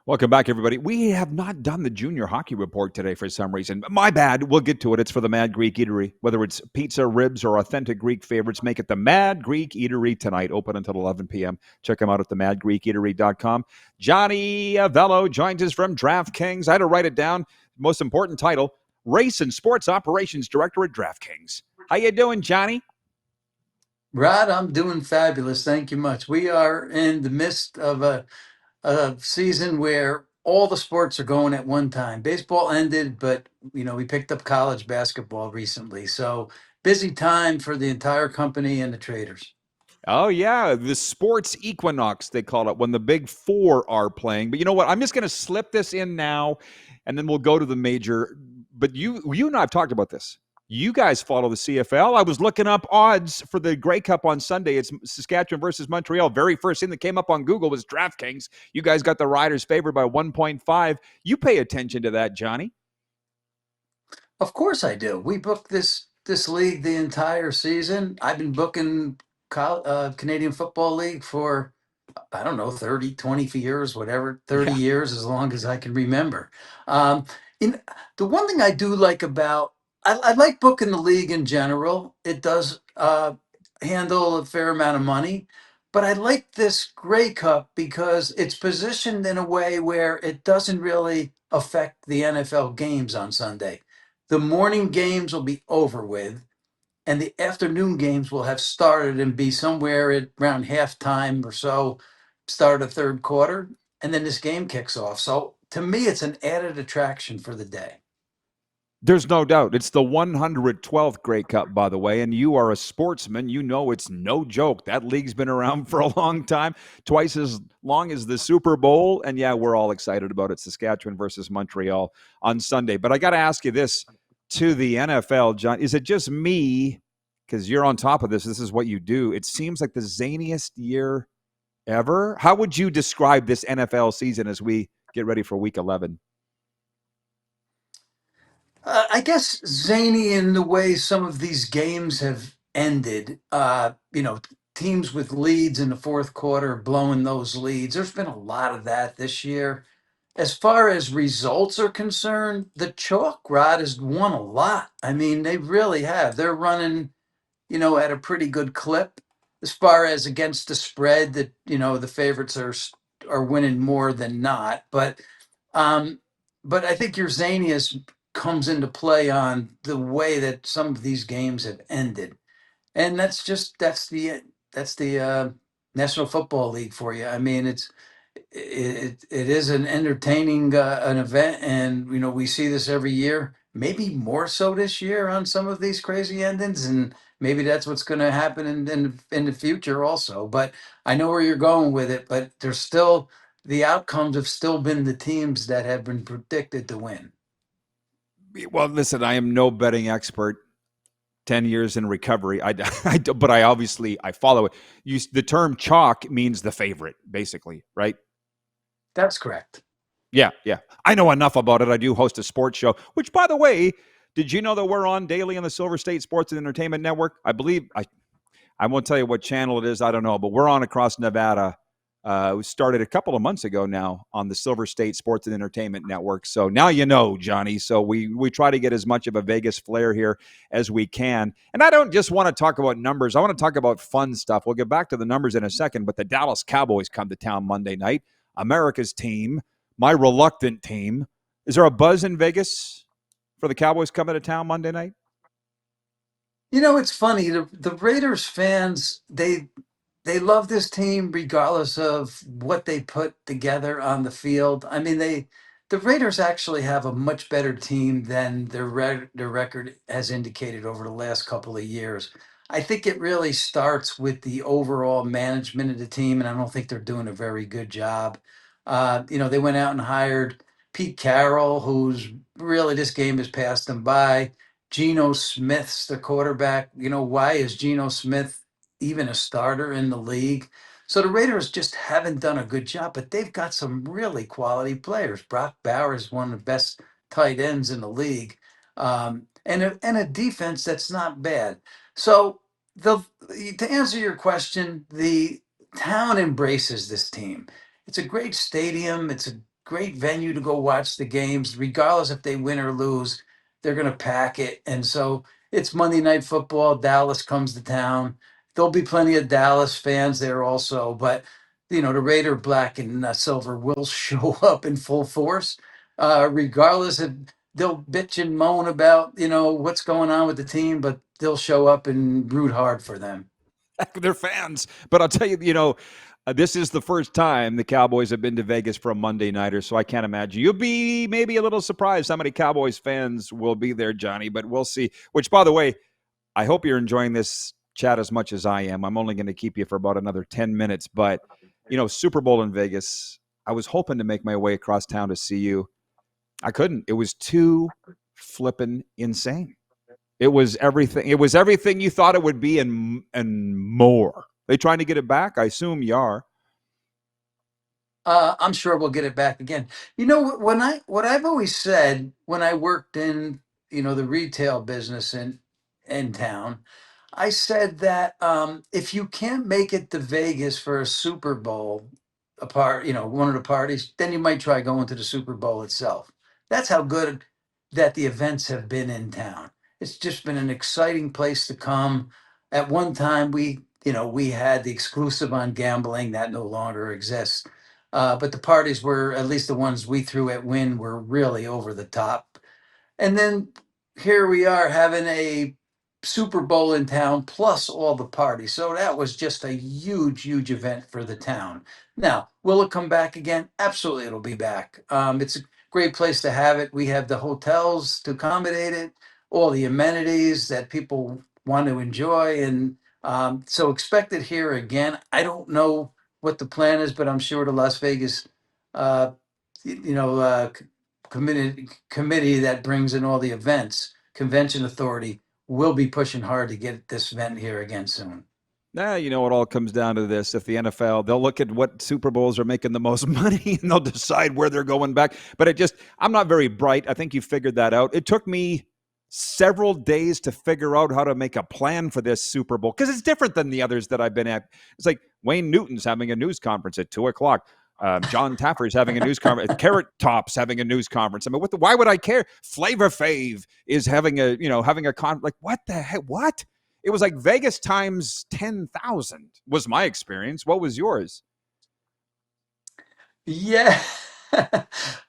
Welcome back, everybody. We have not done the junior hockey report today for some reason. My bad. We'll get to it. It's for the Mad Greek Eatery. Whether it's pizza, ribs, or authentic Greek favorites, make it the Mad Greek Eatery tonight, open until 11 p.m. Check them out at themadgreekeatery.com. Johnny Avello joins us from DraftKings. I had to write it down. Most important title, Race and Sports Operations Director at DraftKings. How you doing, Johnny? Rod, I'm doing fabulous. Thank you much. We are in the midst of a season where all the sports are going at one time. Baseball ended, but we picked up college basketball recently. So busy time for the entire company and the traders. Oh, yeah, the sports equinox, they call it, when the big four are playing. But you know what? I'm just going to slip this in now, and then we'll go to the major. But you and I have talked about this. You guys follow the CFL. I was looking up odds for the Grey Cup on Sunday. It's Saskatchewan versus Montreal. Very first thing that came up on Google was DraftKings. You guys got the Riders favored by 1.5. You pay attention to that, Johnny. Of course I do. We booked this league the entire season. I've been booking Canadian Football League for I don't know, 30, 20 years, whatever, 30 Yeah. years, as long as I can remember. Um, in the one thing I do like about, I like booking the league in general. It does handle a fair amount of money, but I like this Grey Cup because it's positioned in a way where it doesn't really affect the NFL games on Sunday. The morning games will be over with and the afternoon games will have started and be somewhere at around halftime or so, start of third quarter, and then this game kicks off. So to me, it's an added attraction for the day. There's no doubt. It's the 112th Grey Cup, by the way, and you are a sportsman. You know it's no joke. That league's been around for a long time, twice as long as the Super Bowl. And yeah, we're all excited about it. Saskatchewan versus Montreal on Sunday. But I got to ask you this to the NFL, John. Is it just me? Because you're on top of this. This is what you do. It seems like the zaniest year ever. How would you describe this NFL season as we get ready for week 11? I guess zany in the way some of these games have ended. Teams with leads in the fourth quarter blowing those leads. There's been a lot of that this year. As far as results are concerned, the chalk rod has won a lot. I mean, they really have. They're running at a pretty good clip as far as against the spread that, the favorites are winning more than not. Um, but I think your Zanius comes into play on the way that some of these games have ended. And that's the National Football League for you. I mean, it is an entertaining an event, and we see this every year. Maybe more so this year on some of these crazy endings, and maybe that's what's going to happen in the future also. But I know where you're going with it. But there's still the outcomes have still been the teams that have been predicted to win. Well, listen, I am no betting expert. 10 years in recovery. But I follow it. The term chalk means the favorite, basically, right? That's correct. Yeah, yeah. I know enough about it. I do host a sports show, which, by the way, did you know that we're on daily on the Silver State Sports and Entertainment Network? I won't tell you what channel it is. I don't know, but we're on across Nevada. We started a couple of months ago now on the Silver State Sports and Entertainment Network. So now you know, Johnny. So we try to get as much of a Vegas flair here as we can. And I don't just want to talk about numbers. I want to talk about fun stuff. We'll get back to the numbers in a second. But the Dallas Cowboys come to town Monday night. America's team, my reluctant team. Is there a buzz in Vegas for the Cowboys coming to town Monday night? It's funny. The Raiders fans, they love this team regardless of what they put together on the field. I mean, the Raiders actually have a much better team than their record has indicated over the last couple of years. I think it really starts with the overall management of the team, and I don't think they're doing a very good job. They went out and hired Pete Carroll, who's really this game has passed him by. Geno Smith's the quarterback. Why is Geno Smith even a starter in the league? So the Raiders just haven't done a good job, but they've got some really quality players. Brock Bowers is one of the best tight ends in the league, and a defense that's not bad. So the to answer your question, the town embraces this team. It's a great stadium. It's a great venue to go watch the games, regardless if they win or lose. They're going to pack it, and so it's Monday Night Football. Dallas comes to town. There'll be plenty of Dallas fans there also, but the Raider black and silver will show up in full force, regardless of they'll bitch and moan about what's going on with the team, but they'll show up and root hard for them. They're fans. But I'll tell you, this is the first time the Cowboys have been to Vegas for a Monday nighter, so I can't imagine. You'll be maybe a little surprised how many Cowboys fans will be there, Johnny, but we'll see. Which, by the way, I hope you're enjoying this chat as much as I am. I'm only going to keep you for about another 10 minutes, but, Super Bowl in Vegas, I was hoping to make my way across town to see you. I couldn't. It was too flippin' insane. It was everything. It was everything you thought it would be, and more. They trying to get it back? I assume you are. I'm sure we'll get it back again. What I've always said when I worked in the retail business in town, I said that if you can't make it to Vegas for a Super Bowl, one of the parties, then you might try going to the Super Bowl itself. That's how good that the events have been in town. It's just been an exciting place to come. At one time, we had the exclusive on gambling that no longer exists. But the parties were, at least the ones we threw at Win, were really over the top. And then here we are having a Super Bowl in town plus all the parties. So that was just a huge, huge event for the town. Now, will it come back again? Absolutely, it'll be back. It's a great place to have it. We have the hotels to accommodate it, all the amenities that people want to enjoy. And so expect it here again. I don't know what the plan is, but I'm sure the Las Vegas uh, you know, committee that brings in all the events, convention authority, will be pushing hard to get this event here again soon. It all comes down to this. If the NFL, they'll look at what Super Bowls are making the most money and they'll decide where they're going back. But I'm not very bright. I think you figured that out. It took me several days to figure out how to make a plan for this Super Bowl because it's different than the others that I've been at. It's like Wayne Newton's having a news conference at 2 o'clock. John Taffer's having a news conference. Carrot Top's having a news conference. I mean, why would I care? Flavor Fave is having a con. Like, what the heck? What? It was like Vegas times 10,000 was my experience. What was yours? Yeah.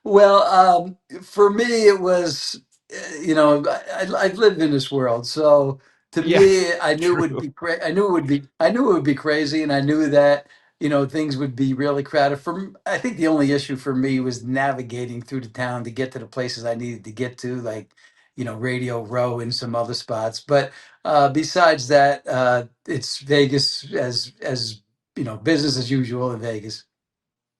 Well, for me, it was, I've lived in this world. So to Yeah, me, I knew it would true. be I knew it would be crazy. And I knew that, things would be really crowded. I think the only issue for me was navigating through the town to get to the places I needed to get to, like, Radio Row and some other spots. But besides that, it's Vegas as business as usual in Vegas.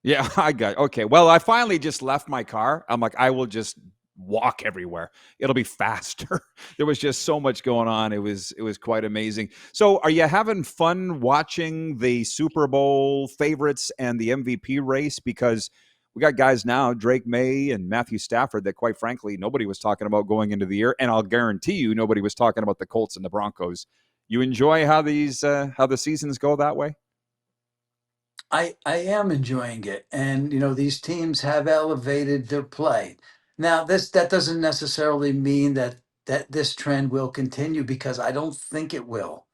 Yeah, I got okay. Well, I finally just left my car. I'm like, I will just walk everywhere. It'll be faster. There was just so much going on. It was quite amazing. So, are you having fun watching the Super Bowl favorites and the MVP race? Because we got guys now, Drake May and Matthew Stafford, that quite frankly nobody was talking about going into the year, and I'll guarantee you nobody was talking about the Colts and the Broncos. You enjoy how the seasons go that way? I am enjoying it, and these teams have elevated their play. Now, that doesn't necessarily mean that this trend will continue because I don't think it will.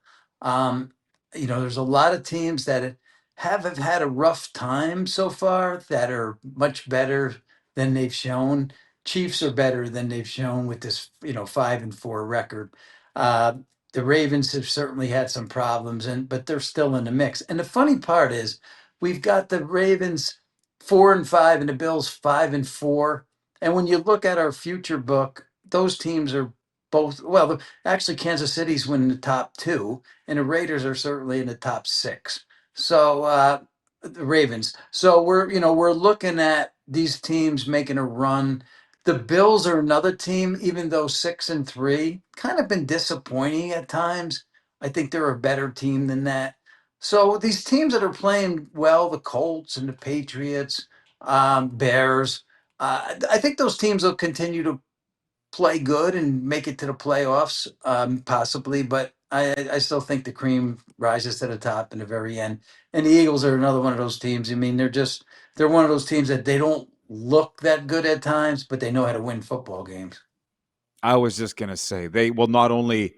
Um, there's a lot of teams that have had a rough time so far that are much better than they've shown. Chiefs are better than they've shown with this 5-4 record. Uh, the Ravens have certainly had some problems, but they're still in the mix. And the funny part is we've got the Ravens 4-5 and the Bills 5-4. And when you look at our future book, those teams are both well. Actually, Kansas City's in the top two, and the Raiders are certainly in the top six. So the Ravens. So we're looking at these teams making a run. The Bills are another team, even though 6-3, kind of been disappointing at times. I think they're a better team than that. So these teams that are playing well, the Colts and the Patriots, Bears, I think those teams will continue to play good and make it to the playoffs, possibly. But I still think the cream rises to the top in the very end. And the Eagles are another one of those teams. I mean, they're one of those teams that they don't look that good at times, but they know how to win football games. I was just going to say they will not only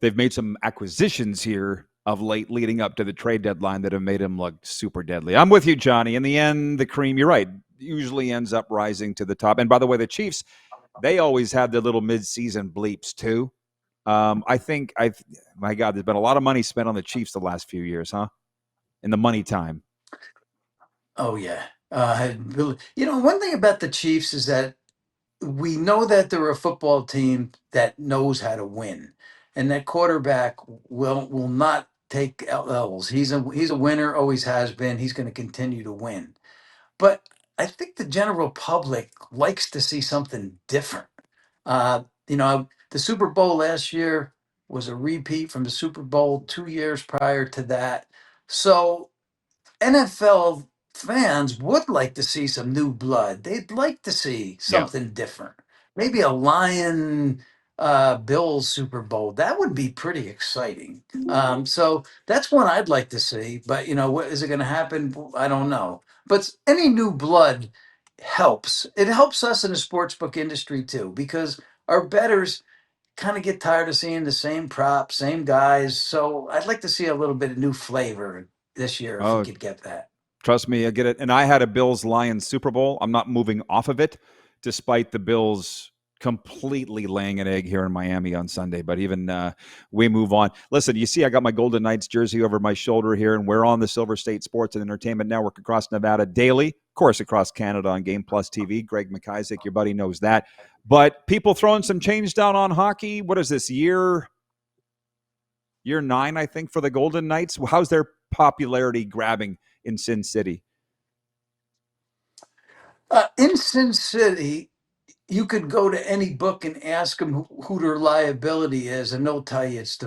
they've made some acquisitions here of late leading up to the trade deadline that have made him look super deadly. I'm with you, Johnny. In the end, the cream, you're right, usually ends up rising to the top. And by the way, the Chiefs, they always have their little midseason bleeps too. I think my God, there's been a lot of money spent on the Chiefs the last few years, huh? In the money time. Oh yeah. One thing about the Chiefs is that we know that they're a football team that knows how to win, and that quarterback will not take L's. He's a winner, always has been. He's going to continue to win. But I think the general public likes to see something different. The Super Bowl last year was a repeat from the Super Bowl 2 years prior to that. So NFL fans would like to see some new blood. They'd like to see Yeah. something different. Maybe a Lion Bills Super Bowl. That would be pretty exciting. So that's one I'd like to see. But what is it going to happen? I don't know. But any new blood helps. It helps us in the sportsbook industry too, because our bettors kind of get tired of seeing the same props, same guys. So I'd like to see a little bit of new flavor this year if we Oh, could get that. trust me, I get it. And I had a Bills Lions Super Bowl. I'm not moving off of it, despite the Bills completely laying an egg here in Miami on Sunday. But even we move on. Listen, you see, I got my Golden Knights jersey over my shoulder here, and we're on the Silver State Sports and Entertainment Network across Nevada daily, of course, across Canada on Game Plus TV. Greg McIsaac, your buddy, knows that. But people throwing some change down on hockey. What is this year 9, I think, for the Golden Knights? How's their popularity grabbing in Sin City? In Sin City, you could go to any book and ask them who their liability is, and they'll tell you it's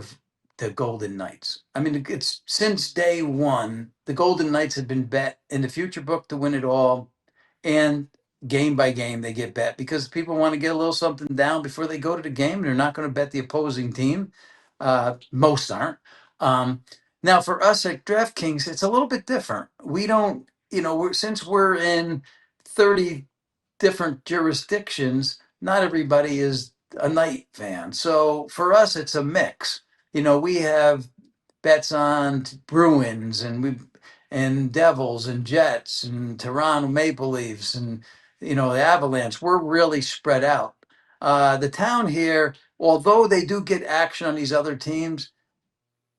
the Golden Knights. I mean, it's since day one, the Golden Knights have been bet in the future book to win it all, and game by game they get bet because people want to get a little something down before they go to the game. They're not going to bet the opposing team. Most aren't. Um, Now, for us at DraftKings, it's a little bit different. We don't, since we're in 30 different jurisdictions, not everybody is a Knight fan. So for us, it's a mix. We have bets on Bruins and Devils and Jets and Toronto Maple Leafs and the Avalanche. We're really spread out. The town here, although they do get action on these other teams,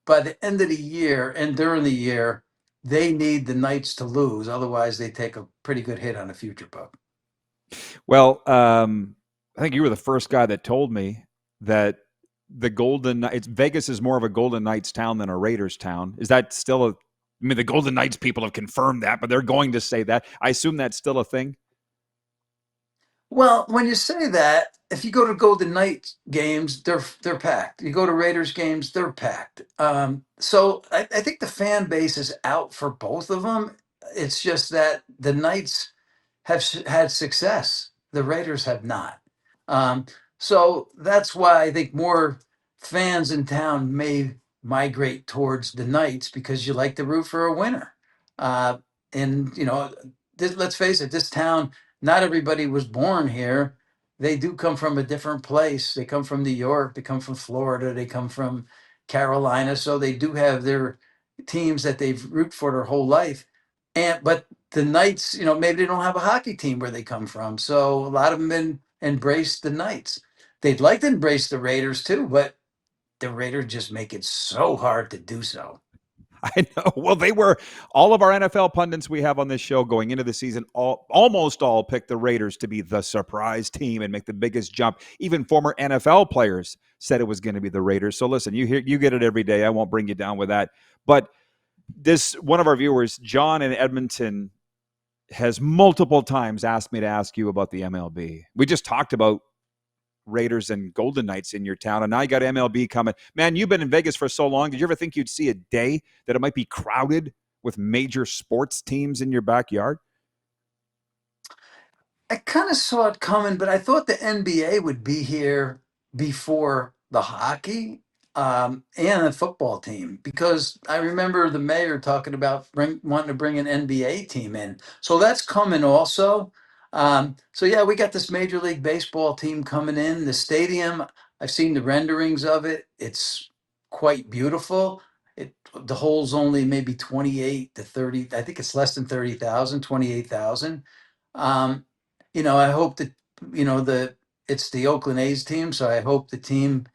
by the end of the year and during the year, they need the Knights to lose. Otherwise, they take a pretty good hit on a future book. Well, I think you were the first guy that told me that the Golden it's Vegas is more of a Golden Knights town than a Raiders town. Is that still a? I mean, the Golden Knights people have confirmed that, but they're going to say that. I assume that's still a thing. Well, when you say that, if you go to Golden Knights games, they're packed. You go to Raiders games, they're packed. So I think the fan base is out for both of them. It's just that the Knights have had success. The Raiders have not. Um, so that's why I think more fans in town may migrate towards the Knights because you like to root for a winner. Uh, and let's face it, this town, not everybody was born here. They do come from a different place. They come from New York. They come from Florida. They come from Carolina. So they do have their teams that they've root for their whole life. But the Knights, maybe they don't have a hockey team where they come from. So a lot of them embrace the Knights. They'd like to embrace the Raiders too, but the Raiders just make it so hard to do so. I know. Well, they were all of our NFL pundits we have on this show going into the season. Almost all picked the Raiders to be the surprise team and make the biggest jump. Even former NFL players said it was going to be the Raiders. So listen, you get it every day. I won't bring you down with that. But this one of our viewers, John in Edmonton, has multiple times asked me to ask you about the MLB. We just talked about Raiders and Golden Knights in your town, and now you got MLB coming. Man, you've been in Vegas for so long. Did you ever think you'd see a day that it might be crowded with major sports teams in your backyard? I kind of saw it coming, but I thought the NBA would be here before the hockey and the football team because I remember the mayor talking about wanting to bring an NBA team in. So that's coming also. So yeah, we got this Major League Baseball team coming in. The stadium, I've seen the renderings of it. It's quite beautiful. The hole's only maybe 28 to 30. I think it's less than 30,000, 28,000. Um, I hope that, the it's the Oakland A's team, so I hope the team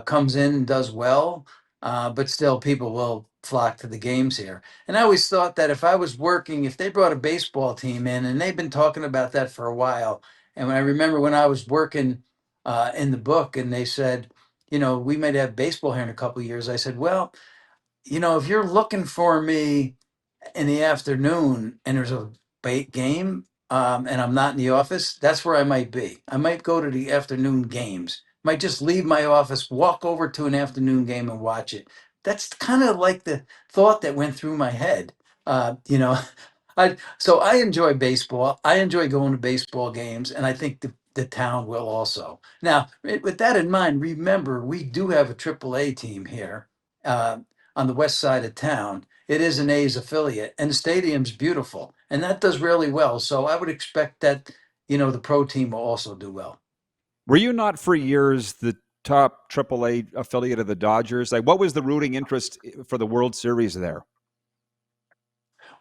comes in and does well. But still, people will flock to the games here. And I always thought that if I was working, if they brought a baseball team in, and they've been talking about that for a while. And when I remember when I was working in the book, and they said, we might have baseball here in a couple of years. I said, well, if you're looking for me in the afternoon and there's a game, and I'm not in the office, that's where I might be. I might go to the afternoon games. Might just leave my office, walk over to an afternoon game and watch it. That's kind of like the thought that went through my head. I enjoy baseball. I enjoy going to baseball games, and I think the town will also. Now, with that in mind, remember we do have a AAA team here uh, on the west side of town. It is an A's affiliate, and the stadium's beautiful, and that does really well. So I would expect that the pro team will also do well. Were you not for years the top AAA affiliate of the Dodgers? Like, what was the rooting interest for the World Series there?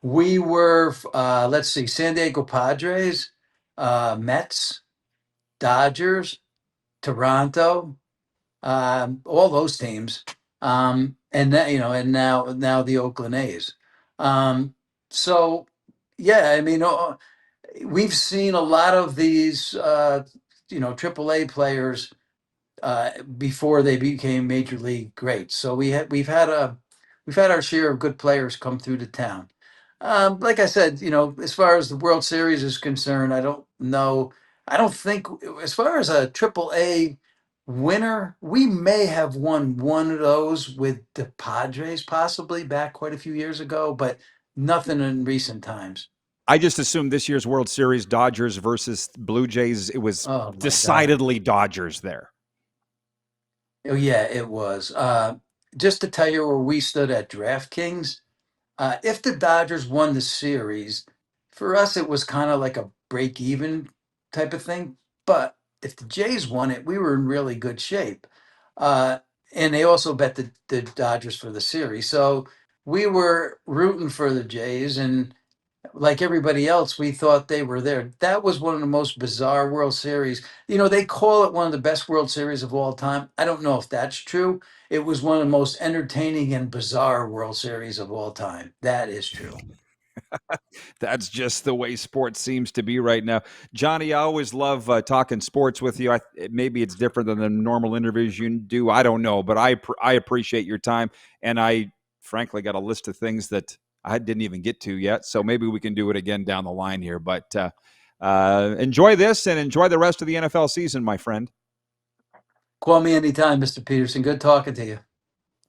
We were, let's see, San Diego Padres, Mets, Dodgers, Toronto, all those teams, and that and now the Oakland A's. Um, so yeah, I mean, we've seen a lot of these, AAA players before they became major league greats. So we've had our share of good players come through the town. Like I said, as far as the World Series is concerned, I don't know. I don't think as far as a triple A winner, we may have won one of those with the Padres possibly back quite a few years ago, but nothing in recent times. I just assumed this year's World Series, Dodgers versus Blue Jays, it was Oh my God. decidedly Dodgers there. Oh yeah, it was. Just to tell you where we stood at DraftKings, if the Dodgers won the series, for us it was kind of like a break even type of thing. But if the Jays won it, we were in really good shape. Uh, and they also bet the Dodgers for the series. So we were rooting for the Jays, and like everybody else, we thought they were there. That was one of the most bizarre World Series. They call it one of the best World Series of all time. I don't know if that's true. It was one of the most entertaining and bizarre World Series of all time. That is true. That's just the way sports seems to be right now. Johnny, I always love talking sports with you. Maybe it's different than the normal interviews you do. I don't know, but I appreciate your time. And I frankly got a list of things that I didn't even get to yet. So maybe we can do it again down the line here. But enjoy this and enjoy the rest of the NFL season, my friend. Call me anytime, Mr. Peterson. Good talking to you.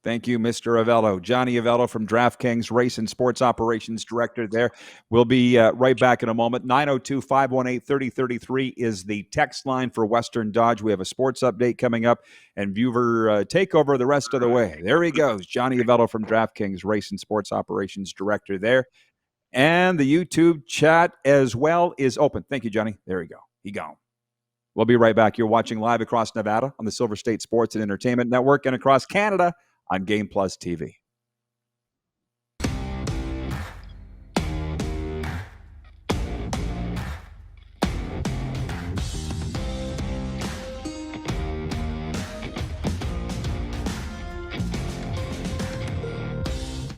Thank you, Mr. Avello. Johnny Avello from DraftKings, Race and Sports Operations Director there. We'll be right back in a moment. 902 518 3033 is the text line for Western Dodge. We have a sports update coming up and viewer takeover the rest of the way. There he goes, Johnny Avello from DraftKings, Race and Sports Operations Director there. And the YouTube chat as well is open. Thank you, Johnny. There you go. He gone. We'll be right back. You're watching live across Nevada on the Silver State Sports and Entertainment Network and across Canada on Game Plus TV.